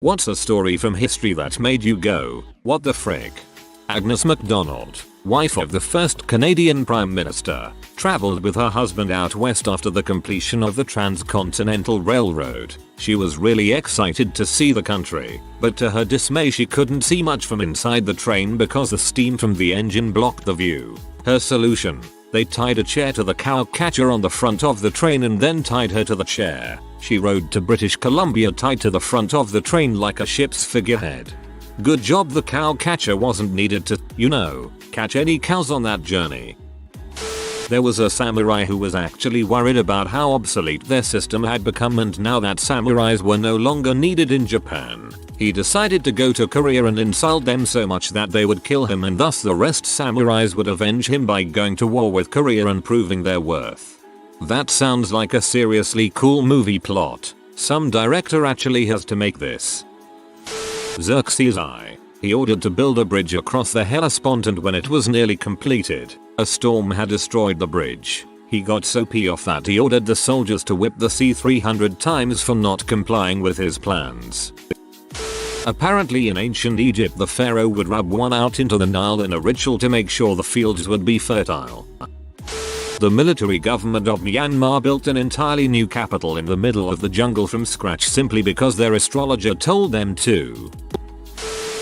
What's a story from history that made you go, what the frick? Agnes MacDonald, wife of the first Canadian Prime Minister, traveled with her husband out west after the completion of the Transcontinental Railroad. She was really excited to see the country, but to her dismay she couldn't see much from inside the train because the steam from the engine blocked the view. Her solution? They tied a chair to the cow catcher on the front of the train and then tied her to the chair. She rode to British Columbia tied to the front of the train like a ship's figurehead. Good job the cow catcher wasn't needed to, catch any cows on that journey. There was a samurai who was actually worried about how obsolete their system had become, and now that samurais were no longer needed in Japan, he decided to go to Korea and insult them so much that they would kill him, and thus the rest samurais would avenge him by going to war with Korea and proving their worth. That sounds like a seriously cool movie plot. Some director actually has to make this. Xerxes I. He ordered to build a bridge across the Hellespont, and when it was nearly completed, a storm had destroyed the bridge. He got so pissed off that he ordered the soldiers to whip the sea 300 times for not complying with his plans. Apparently in ancient Egypt the pharaoh would rub one out into the Nile in a ritual to make sure the fields would be fertile. The military government of Myanmar built an entirely new capital in the middle of the jungle from scratch simply because their astrologer told them to.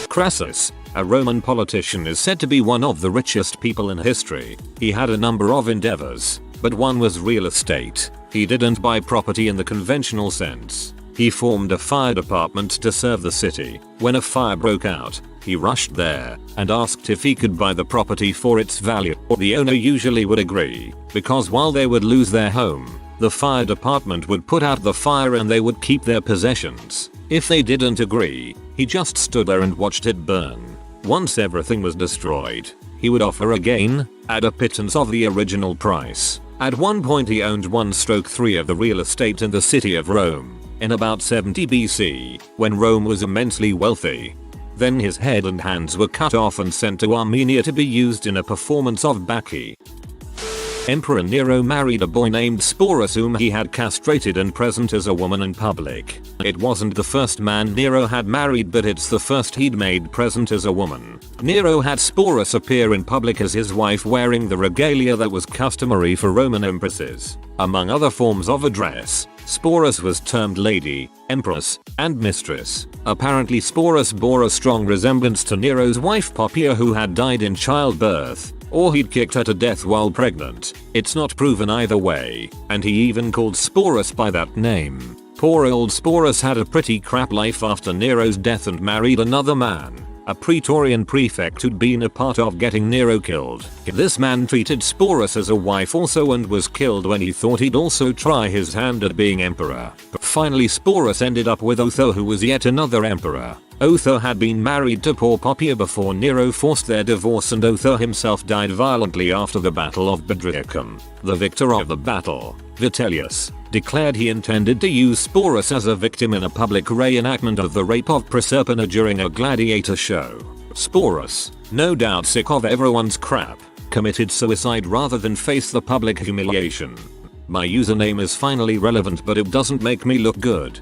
Crassus, a Roman politician, is said to be one of the richest people in history. He had a number of endeavors, but one was real estate. He didn't buy property in the conventional sense. He formed a fire department to serve the city. When a fire broke out, he rushed there and asked if he could buy the property for its value. The owner usually would agree, because while they would lose their home, the fire department would put out the fire and they would keep their possessions. If they didn't agree, he just stood there and watched it burn. Once everything was destroyed, he would offer again, at a pittance of the original price. At one point he owned 1/3 of the real estate in the city of Rome, in about 70 BC, when Rome was immensely wealthy. Then his head and hands were cut off and sent to Armenia to be used in a performance of Bacchae. Emperor Nero married a boy named Sporus whom he had castrated and present as a woman in public. It wasn't the first man Nero had married, but it's the first he'd made present as a woman. Nero had Sporus appear in public as his wife wearing the regalia that was customary for Roman empresses. Among other forms of address, Sporus was termed lady, empress, and mistress. Apparently Sporus bore a strong resemblance to Nero's wife Poppaea, who had died in childbirth, or he'd kicked her to death while pregnant. It's not proven either way, and he even called Sporus by that name. Poor old Sporus had a pretty crap life after Nero's death and married another man, a Praetorian prefect who'd been a part of getting Nero killed. This man treated Sporus as a wife also and was killed when he thought he'd also try his hand at being emperor. But finally Sporus ended up with Otho, who was yet another emperor. Otho had been married to poor Poppaea before Nero forced their divorce, and Otho himself died violently after the Battle of Bedriacum. The victor of the battle, Vitellius, declared he intended to use Sporus as a victim in a public reenactment of the rape of Proserpina during a gladiator show. Sporus, no doubt sick of everyone's crap, committed suicide rather than face the public humiliation. My username is finally relevant, but it doesn't make me look good.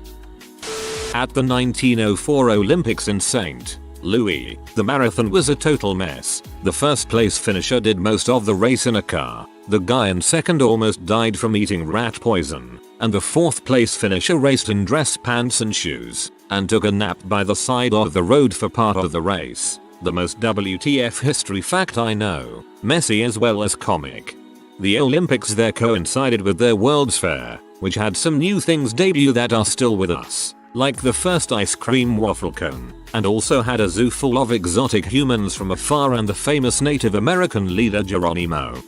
At the 1904 Olympics in St. Louis, the marathon was a total mess. The first place finisher did most of the race in a car. The guy in second almost died from eating rat poison. And the fourth place finisher raced in dress pants and shoes, and took a nap by the side of the road for part of the race. The most WTF history fact I know. Messy as well as comic. The Olympics there coincided with their World's Fair, which had some new things debut that are still with us, like the first ice cream waffle cone, and also had a zoo full of exotic humans from afar and the famous Native American leader Geronimo.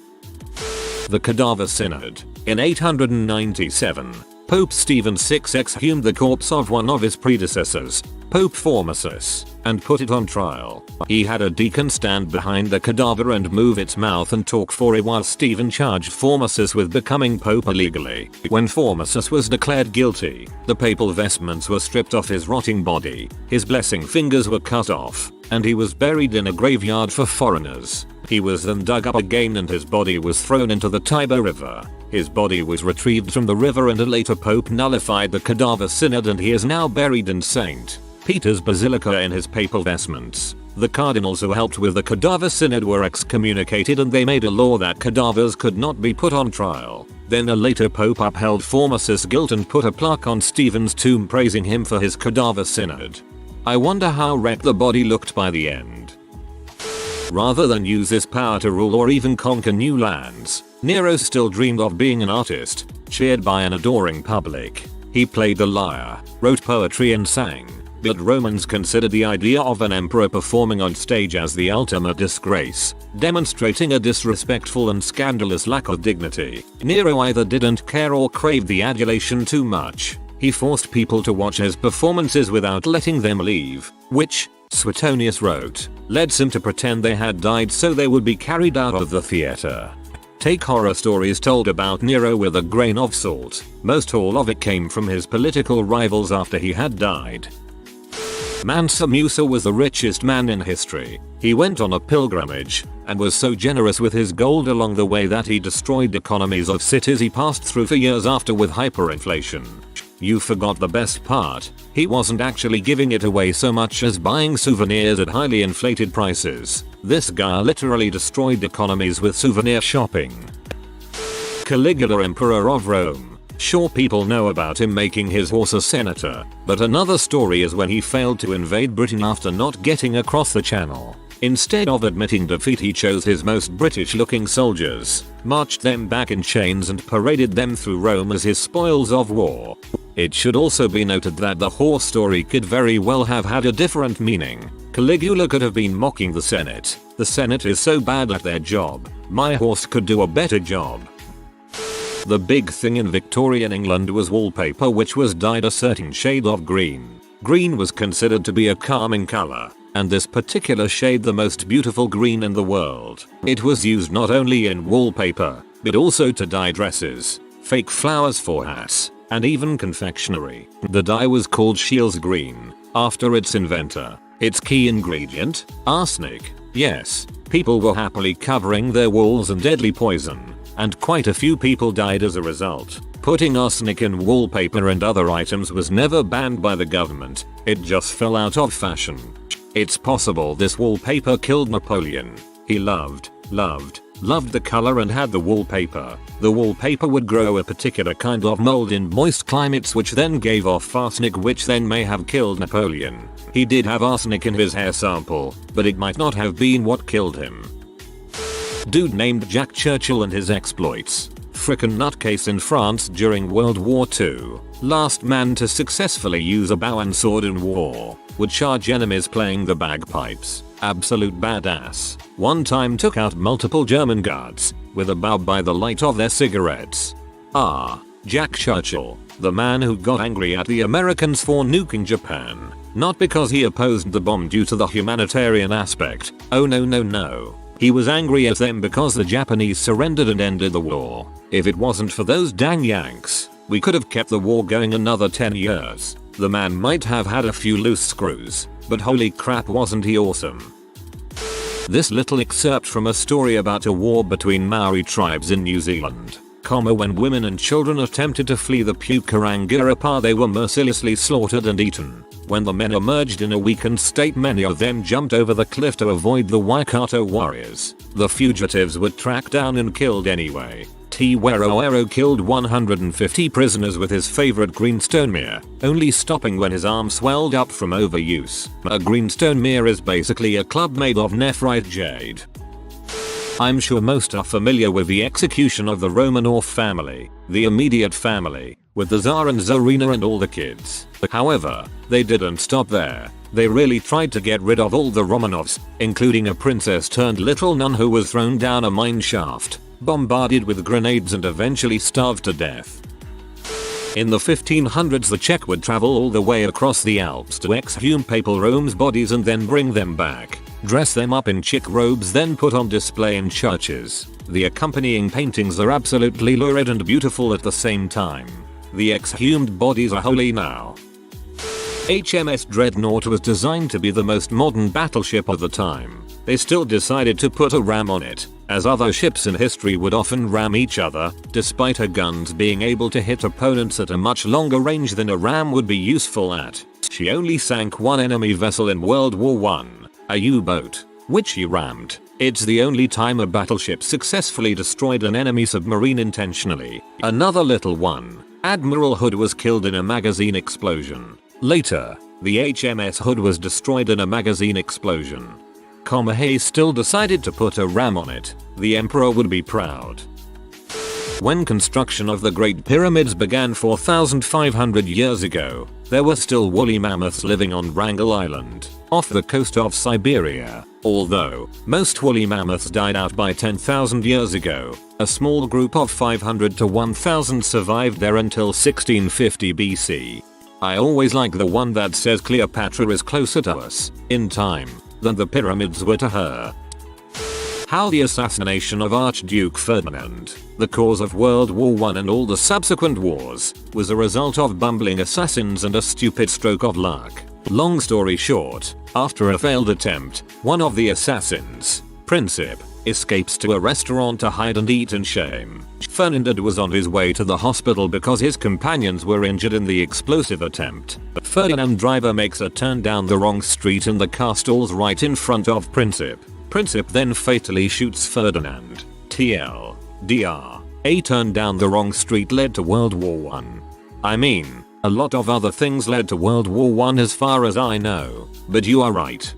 The Cadaver Synod. In 897, Pope Stephen VI exhumed the corpse of one of his predecessors, Pope Formosus, and put it on trial. He had a deacon stand behind the cadaver and move its mouth and talk for it while Stephen charged Formosus with becoming pope illegally. When Formosus was declared guilty, the papal vestments were stripped off his rotting body, his blessing fingers were cut off, and he was buried in a graveyard for foreigners. He was then dug up again and his body was thrown into the Tiber River. His body was retrieved from the river and a later pope nullified the Cadaver Synod, and he is now buried in St. Peter's basilica in his papal vestments. The cardinals who helped with the cadaver synod were excommunicated and they made a law that cadavers could not be put on trial. Then a later pope upheld Formosus' guilt and put a plaque on Stephen's tomb praising him for his cadaver synod. I wonder how wrecked the body looked by the end. Rather than use this power to rule or even conquer new lands, Nero still dreamed of being an artist, cheered by an adoring public. He played the lyre, wrote poetry and sang, but Romans considered the idea of an emperor performing on stage as the ultimate disgrace, demonstrating a disrespectful and scandalous lack of dignity. Nero either didn't care or craved the adulation too much. He forced people to watch his performances without letting them leave, which, Suetonius wrote, led some to pretend they had died so they would be carried out of the theater. Take horror stories told about Nero with a grain of salt. Most all of it came from his political rivals after he had died. Mansa Musa was the richest man in history. He went on a pilgrimage and was so generous with his gold along the way that he destroyed economies of cities he passed through for years after with hyperinflation. You forgot the best part. He wasn't actually giving it away so much as buying souvenirs at highly inflated prices. This guy literally destroyed economies with souvenir shopping. Caligula, Emperor of Rome. Sure, people know about him making his horse a senator, but another story is when he failed to invade Britain after not getting across the channel. Instead of admitting defeat, he chose his most British looking soldiers, marched them back in chains and paraded them through Rome as his spoils of war. It should also be noted that the horse story could very well have had a different meaning. Caligula could have been mocking the Senate. The Senate is so bad at their job. My horse could do a better job. The big thing in Victorian England was wallpaper which was dyed a certain shade of green. Green was considered to be a calming color, and this particular shade the most beautiful green in the world. It was used not only in wallpaper, but also to dye dresses, fake flowers for hats, and even confectionery. The dye was called Scheele's green, after its inventor. Its key ingredient, arsenic. Yes, people were happily covering their walls in deadly poison, and quite a few people died as a result. Putting arsenic in wallpaper and other items was never banned by the government, it just fell out of fashion. It's possible this wallpaper killed Napoleon. He loved the color and had the wallpaper. The wallpaper would grow a particular kind of mold in moist climates which then gave off arsenic, which then may have killed Napoleon. He did have arsenic in his hair sample, but it might not have been what killed him. Dude named Jack Churchill and his exploits. Frickin' nutcase in France during World War II. Last man to successfully use a bow and sword in war. Would charge enemies playing the bagpipes. Absolute badass. One time took out multiple German guards with a bow by the light of their cigarettes. Jack Churchill. The man who got angry at the Americans for nuking Japan. Not because he opposed the bomb due to the humanitarian aspect. Oh no. He was angry at them because the Japanese surrendered and ended the war. If it wasn't for those dang Yanks, we could have kept the war going another 10 years. The man might have had a few loose screws, but holy crap, wasn't he awesome. This little excerpt from a story about a war between Maori tribes in New Zealand. When women and children attempted to flee the Pukerangira, they were mercilessly slaughtered and eaten. When the men emerged in a weakened state, many of them jumped over the cliff to avoid the Waikato warriors. The fugitives were tracked down and killed anyway. Te Waroero killed 150 prisoners with his favorite greenstone mirror, only stopping when his arm swelled up from overuse. A greenstone mirror is basically a club made of nephrite jade. I'm sure most are familiar with the execution of the Romanov family, the immediate family, with the Tsar and Tsarina and all the kids. However, they didn't stop there. They really tried to get rid of all the Romanovs, including a princess turned little nun who was thrown down a mine shaft, bombarded with grenades and eventually starved to death. In the 1500s, the Czech would travel all the way across the Alps to exhume papal Rome's bodies and then bring them back, dress them up in chic robes, then put on display in churches. The accompanying paintings are absolutely lurid and beautiful at the same time. The exhumed bodies are holy now. HMS Dreadnought was designed to be the most modern battleship of the time. they still decided to put a ram on it, as other ships in history would often ram each other, despite her guns being able to hit opponents at a much longer range than a ram would be useful at. She only sank one enemy vessel in World War I, a U-boat, which she rammed. It's the only time a battleship successfully destroyed an enemy submarine intentionally. Another little one, Admiral Hood was killed in a magazine explosion. Later, the HMS Hood was destroyed in a magazine explosion. Hayes still decided to put a ram on it. The emperor would be proud. When construction of the Great Pyramids began 4,500 years ago, there were still woolly mammoths living on Wrangel Island, off the coast of Siberia. Although most woolly mammoths died out by 10,000 years ago, a small group of 500 to 1,000 survived there until 1650 BC. I always like the one that says Cleopatra is closer to us, in time, than the pyramids were to her. How the assassination of Archduke Ferdinand, the cause of World War I and all the subsequent wars, was a result of bumbling assassins and a stupid stroke of luck. Long story short, after a failed attempt, one of the assassins, Princip, escapes to a restaurant to hide and eat in shame. Ferdinand was on his way to the hospital because his companions were injured in the explosive attempt. Ferdinand driver makes a turn down the wrong street and the car stalls right in front of Princip. Princip then fatally shoots Ferdinand. TLDR. A turn down the wrong street led to World War I. I mean, a lot of other things led to World War I as far as I know, but you are right.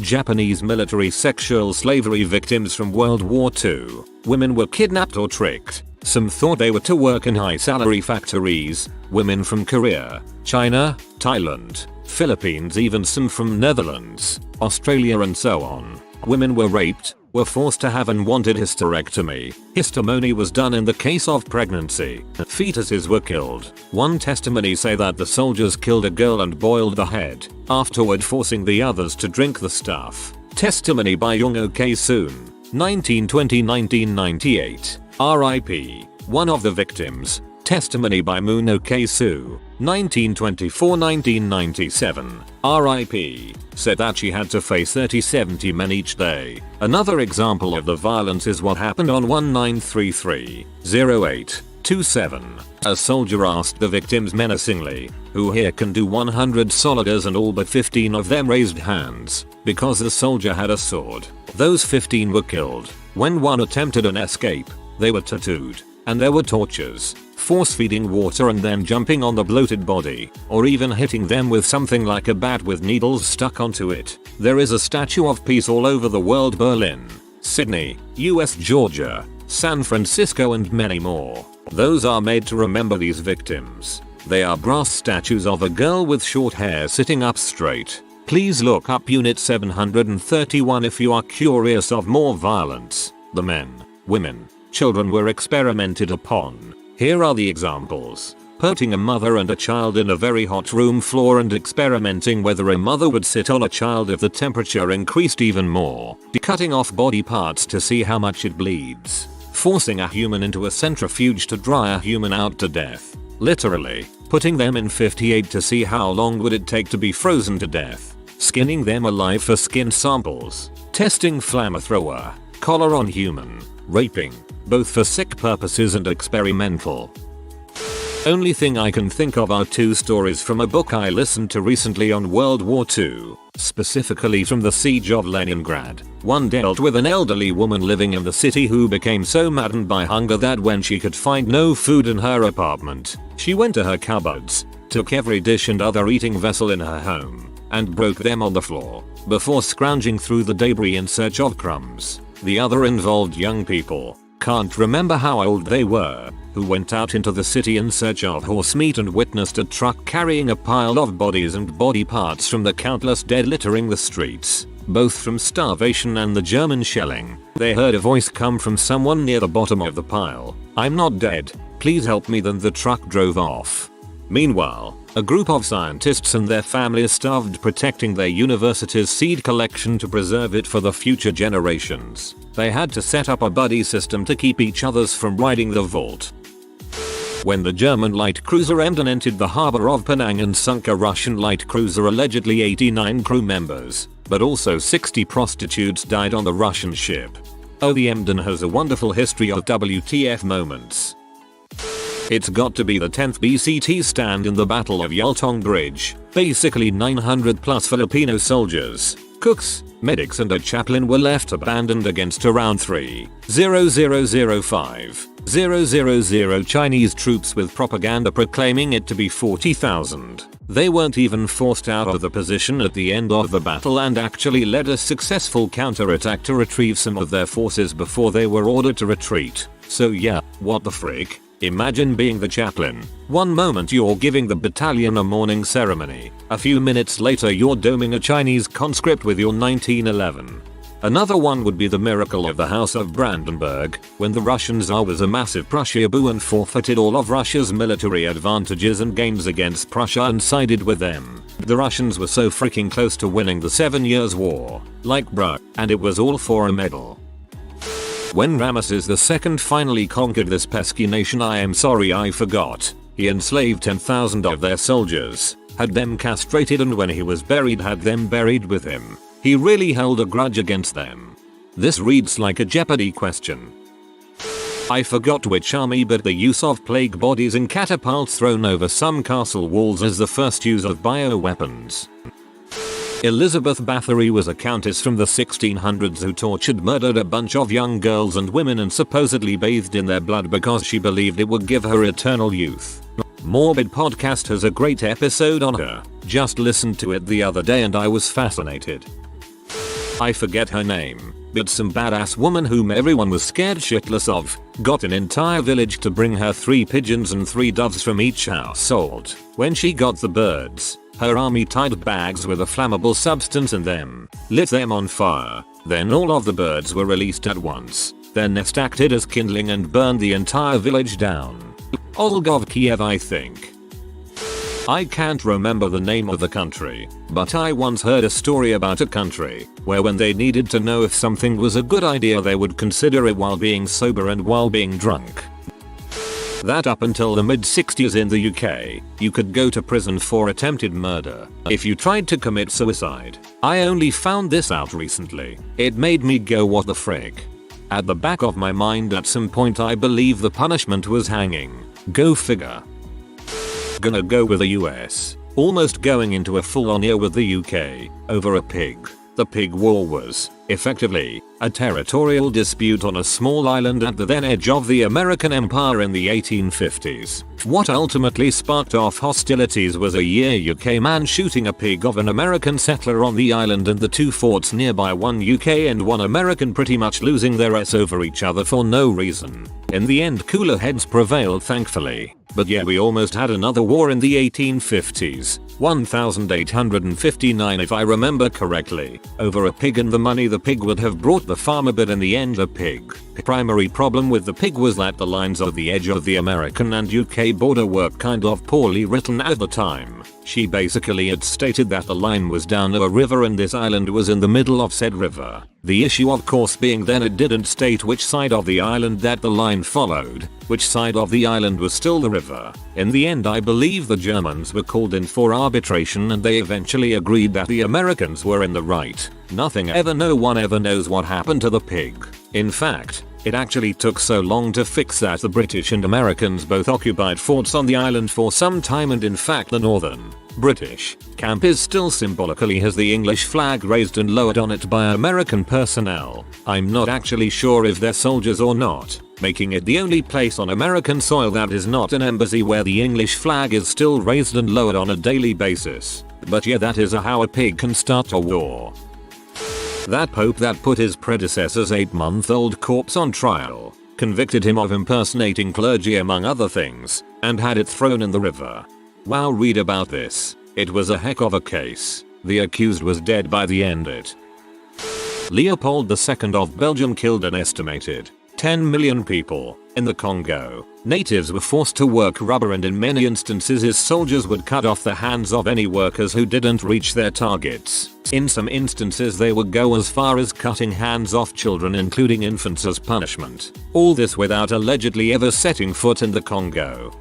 Japanese military sexual slavery victims from World War II. Women were kidnapped or tricked. Some thought they were to work in high salary factories. Women from Korea, China, Thailand, Philippines, even some from Netherlands, Australia and so on. Women were raped, were forced to have unwanted hysterectomy. Histomony was done in the case of pregnancy. Fetuses were killed. One testimony say that the soldiers killed a girl and boiled the head, afterward forcing the others to drink the stuff. Testimony by Young Ok Soon, 1920-1998, RIP. One of the victims. Testimony by Moon Ok-soo, 1924-1997, RIP, said that she had to face 30-70 men each day. Another example of the violence is what happened on 1933-08-27. A soldier asked the victims menacingly, "Who here can do 100 solidars?" and all but 15 of them raised hands. Because the soldier had a sword, those 15 were killed. When one attempted an escape, they were tattooed. And there were tortures, force-feeding water and then jumping on the bloated body, or even hitting them with something like a bat with needles stuck onto it. There is a Statue of Peace all over the world: Berlin, Sydney, US, Georgia, San Francisco and many more. Those are made to remember these victims. They are brass statues of a girl with short hair sitting up straight. Please look up Unit 731 if you are curious of more violence. The men, women, children were experimented upon. Here are the examples. Putting a mother and a child in a very hot room floor and experimenting whether a mother would sit on a child if the temperature increased even more. Cutting off body parts to see how much it bleeds. Forcing a human into a centrifuge to dry a human out to death. Literally, putting them in 58 to see how long would it take to be frozen to death. Skinning them alive for skin samples. Testing flamethrower, collar on human. Raping, both for sick purposes and experimental. Only thing I can think of are two stories from a book I listened to recently on World War II, specifically from the Siege of Leningrad. One dealt with an elderly woman living in the city who became so maddened by hunger that when she could find no food in her apartment, she went to her cupboards, took every dish and other eating vessel in her home, and broke them on the floor, before scrounging through the debris in search of crumbs. The other involved young people, can't remember how old they were, who went out into the city in search of horse meat and witnessed a truck carrying a pile of bodies and body parts from the countless dead littering the streets, both from starvation and the German shelling. They heard a voice come from someone near the bottom of the pile. "I'm not dead, please help me," then the truck drove off. Meanwhile, a group of scientists and their families starved protecting their university's seed collection to preserve it for the future generations. They had to set up a buddy system to keep each others from riding the vault. When the German light cruiser Emden entered the harbor of Penang and sunk a Russian light cruiser, allegedly 89 crew members, but also 60 prostitutes died on the Russian ship. Oh, the Emden has a wonderful history of WTF moments. It's got to be the 10th BCT stand in the Battle of Yultong Bridge. Basically 900 plus Filipino soldiers, cooks, medics and a chaplain were left abandoned against around 3,000 Chinese troops with propaganda proclaiming it to be 40,000. They weren't even forced out of the position at the end of the battle and actually led a successful counterattack to retrieve some of their forces before they were ordered to retreat. So yeah, what the frick? Imagine being the chaplain. One moment you're giving the battalion a morning ceremony. A few minutes later you're doming a Chinese conscript with your 1911. Another one would be the miracle of the House of Brandenburg, when the Russian Tsar was a massive Prussia boo and forfeited all of Russia's military advantages and gains against Prussia and sided with them. The Russians were so freaking close to winning the 7 Years' War. Like bruh, and it was all for a medal. When Ramesses II finally conquered this pesky nation, I am sorry I forgot. He enslaved 10,000 of their soldiers, had them castrated, and when he was buried had them buried with him. He really held a grudge against them. This reads like a Jeopardy question. I forgot which army, but the use of plague bodies in catapults thrown over some castle walls is the first use of bioweapons. Elizabeth Bathory was a countess from the 1600s who tortured, murdered a bunch of young girls and women and supposedly bathed in their blood because she believed it would give her eternal youth. Morbid Podcast has a great episode on her. Just listened to it the other day and I was fascinated. I forget her name, but some badass woman whom everyone was scared shitless of got an entire village to bring her 3 pigeons and 3 doves from each household. When she got the birds, her army tied bags with a flammable substance in them, lit them on fire, then all of the birds were released at once. Their nest acted as kindling and burned the entire village down. Olga of Kiev, I think. I can't remember the name of the country, but I once heard a story about a country where when they needed to know if something was a good idea they would consider it while being sober and while being drunk. That up until the mid-60s in the UK, you could go to prison for attempted murder if you tried to commit suicide. I only found this out recently. It made me go, what the frick. At the back of my mind at some point I believe the punishment was hanging. Go figure. Gonna go with the US. Almost going into a full-on year with the UK over a pig. The pig war was, effectively, a territorial dispute on a small island at the then edge of the American Empire in the 1850s. What ultimately sparked off hostilities was a UK man shooting a pig of an American settler on the island and the 2 forts nearby, one UK and one American, pretty much losing their ass over each other for no reason. In the end cooler heads prevailed, thankfully. But yeah, we almost had another war in the 1850s, 1859 if I remember correctly, over a pig and the money the pig would have brought the farmer, but in the end the pig. The primary problem with the pig was that the lines of the edge of the American and UK border were kind of poorly written at the time. She basically had stated that the line was down a river and this island was in the middle of said river. The issue of course being then it didn't state which side of the island that the line followed, which side of the island was still the river. In the end I believe the Germans were called in for arbitration and they eventually agreed that the Americans were in the right. No one ever knows what happened to the pig. In fact, it actually took so long to fix that the British and Americans both occupied forts on the island for some time, and in fact the northern British camp is still symbolically has the English flag raised and lowered on it by American personnel. I'm not actually sure if they're soldiers or not, making it the only place on American soil that is not an embassy where the English flag is still raised and lowered on a daily basis. But yeah, that is how a pig can start a war. That pope that put his predecessor's 8-month-old corpse on trial, convicted him of impersonating clergy among other things, and had it thrown in the river. Wow, read about this. It was a heck of a case. The accused was dead by the end it. Leopold II of Belgium killed an estimated 10 million people in the Congo. Natives were forced to work rubber and in many instances his soldiers would cut off the hands of any workers who didn't reach their targets. In some instances they would go as far as cutting hands off children, including infants, as punishment. All this without allegedly ever setting foot in the Congo.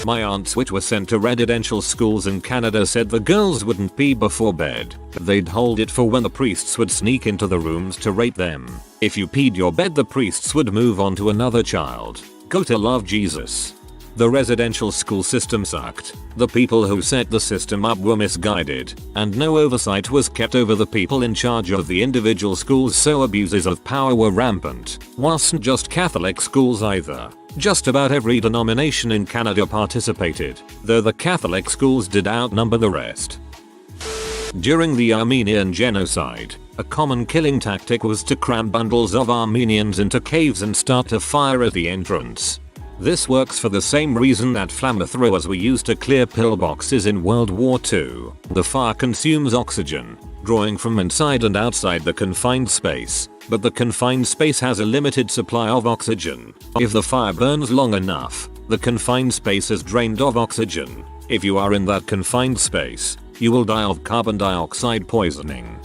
my aunts which were sent to residential schools in Canada said the girls wouldn't pee before bed. They'd hold it for when the priests would sneak into the rooms to rape them. If you peed your bed, the priests would move on to another child. Go to love Jesus. The residential school system sucked. The people who set the system up were misguided, and no oversight was kept over the people in charge of the individual schools, so abuses of power were rampant. Wasn't just Catholic schools either. Just about every denomination in Canada participated, though the Catholic schools did outnumber the rest. During the Armenian genocide, a common killing tactic was to cram bundles of Armenians into caves and start a fire at the entrance. This works for the same reason that flamethrowers were used to clear pillboxes in World War II. The fire consumes oxygen, drawing from inside and outside the confined space, but the confined space has a limited supply of oxygen. If the fire burns long enough, the confined space is drained of oxygen. If you are in that confined space, you will die of carbon dioxide poisoning.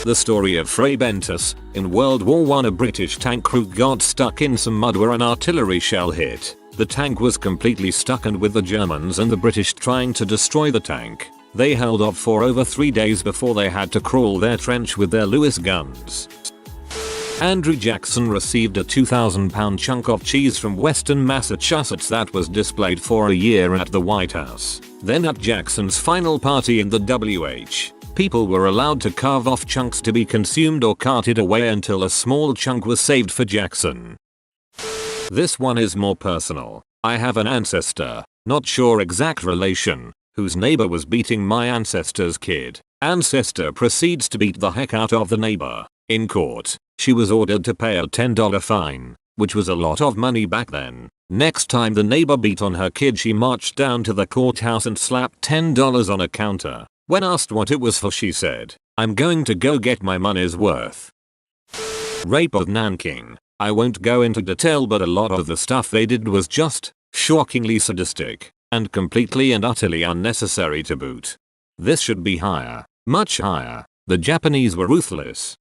The story of Fray Bentos. In World War I, a British tank crew got stuck in some mud where an artillery shell hit. The tank was completely stuck, and with the Germans and the British trying to destroy the tank, they held off for over 3 days before they had to crawl their trench with their Lewis guns. Andrew Jackson received a 2,000-pound chunk of cheese from Western Massachusetts that was displayed for a year at the White House. Then at Jackson's final party in the WH, people were allowed to carve off chunks to be consumed or carted away until a small chunk was saved for Jackson. This one is more personal. I have an ancestor, not sure exact relation, whose neighbor was beating my ancestor's kid. Ancestor proceeds to beat the heck out of the neighbor. In court, she was ordered to pay a $10 fine, which was a lot of money back then. Next time the neighbor beat on her kid, she marched down to the courthouse and slapped $10 on a counter. When asked what it was for, she said, "I'm going to go get my money's worth." Rape of Nanking. I won't go into detail, but a lot of the stuff they did was just shockingly sadistic and completely and utterly unnecessary to boot. This should be higher, much higher. The Japanese were ruthless.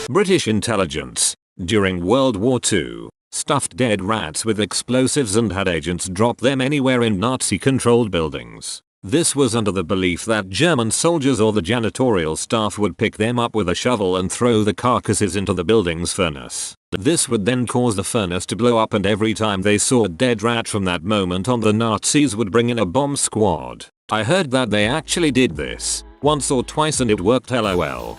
British intelligence. During World War II, stuffed dead rats with explosives and had agents drop them anywhere in Nazi-controlled buildings. This was under the belief that German soldiers or the janitorial staff would pick them up with a shovel and throw the carcasses into the building's furnace. This would then cause the furnace to blow up, and every time they saw a dead rat from that moment on, the Nazis would bring in a bomb squad. I heard that they actually did this once or twice and it worked, lol.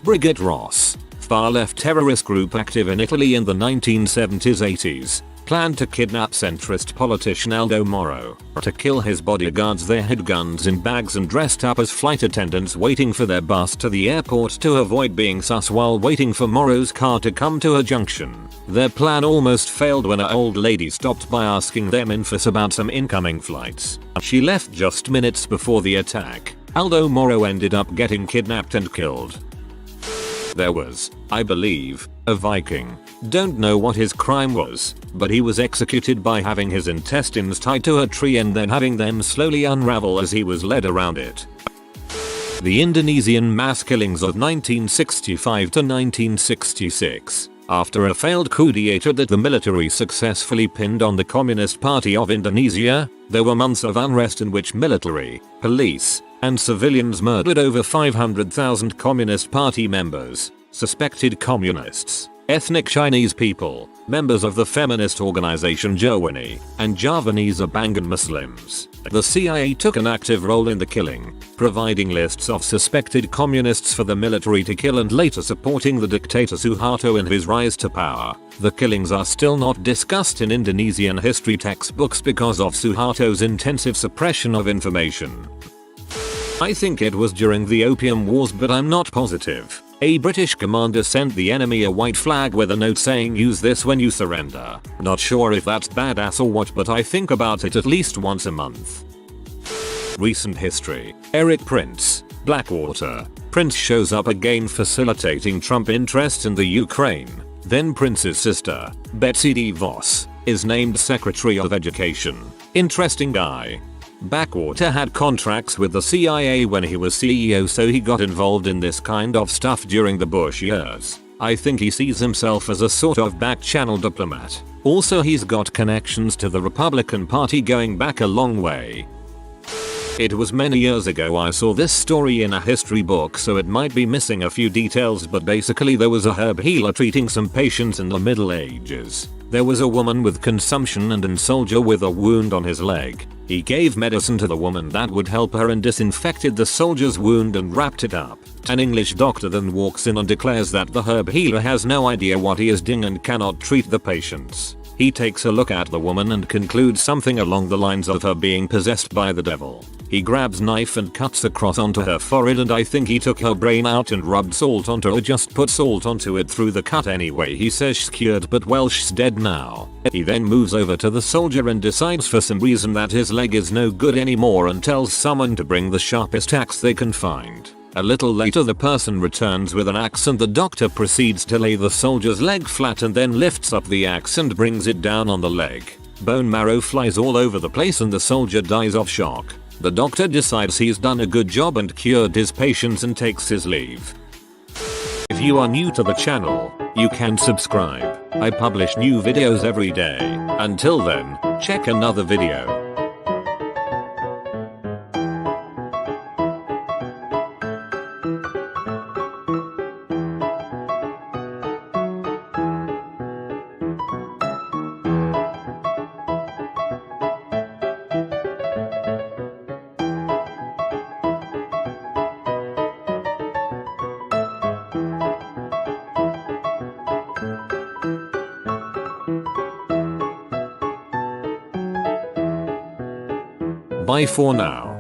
Brigade Ross. Far-left terrorist group active in Italy in the 1970s-80s. Planned to kidnap centrist politician Aldo Moro. To kill his bodyguards, they hid guns in bags and dressed up as flight attendants waiting for their bus to the airport to avoid being sus while waiting for Moro's car to come to a junction. Their plan almost failed when an old lady stopped by asking them infos about some incoming flights. She left just minutes before the attack. Aldo Moro ended up getting kidnapped and killed. There was, I believe, a Viking. Don't know what his crime was, but he was executed by having his intestines tied to a tree and then having them slowly unravel as he was led around it. The Indonesian mass killings of 1965 to 1966. After a failed coup d'etat that the military successfully pinned on the Communist Party of Indonesia, there were months of unrest in which military, police, and civilians murdered over 500,000 Communist Party members, suspected communists, ethnic Chinese people, members of the feminist organization WWII, and Javanese Abangan Muslims. The CIA took an active role in the killing, providing lists of suspected communists for the military to kill and later supporting the dictator Suharto in his rise to power. The killings are still not discussed in Indonesian history textbooks because of Suharto's intensive suppression of information. I think it was during the Opium Wars, but I'm not positive. A British commander sent the enemy a white flag with a note saying "use this when you surrender." Not sure if that's badass or what, but I think about it at least once a month. Recent history. Eric Prince. Blackwater. Prince shows up again facilitating Trump interests in the Ukraine. Then Prince's sister, Betsy DeVos, is named Secretary of Education. Interesting guy. Blackwater had contracts with the CIA when he was CEO, so he got involved in this kind of stuff during the Bush years. I think he sees himself as a sort of back-channel diplomat. Also, he's got connections to the Republican Party going back a long way. It was many years ago I saw this story in a history book, so it might be missing a few details, but basically there was a herb healer treating some patients in the Middle Ages. There was a woman with consumption and a soldier with a wound on his leg. He gave medicine to the woman that would help her and disinfected the soldier's wound and wrapped it up. An English doctor then walks in and declares that the herb healer has no idea what he is doing and cannot treat the patients. He takes a look at the woman and concludes something along the lines of her being possessed by the devil. He grabs knife and cuts across onto her forehead, and I think he took her brain out and rubbed salt onto her, just put salt onto it through the cut anyway. He says she's cured, but well, she's dead now. He then moves over to the soldier and decides for some reason that his leg is no good anymore and tells someone to bring the sharpest axe they can find. A little later the person returns with an axe and the doctor proceeds to lay the soldier's leg flat and then lifts up the axe and brings it down on the leg. Bone marrow flies all over the place and the soldier dies of shock. The doctor decides he's done a good job and cured his patients and takes his leave. If you are new to the channel, you can subscribe. I publish new videos every day. Until then, check another video. Bye for now.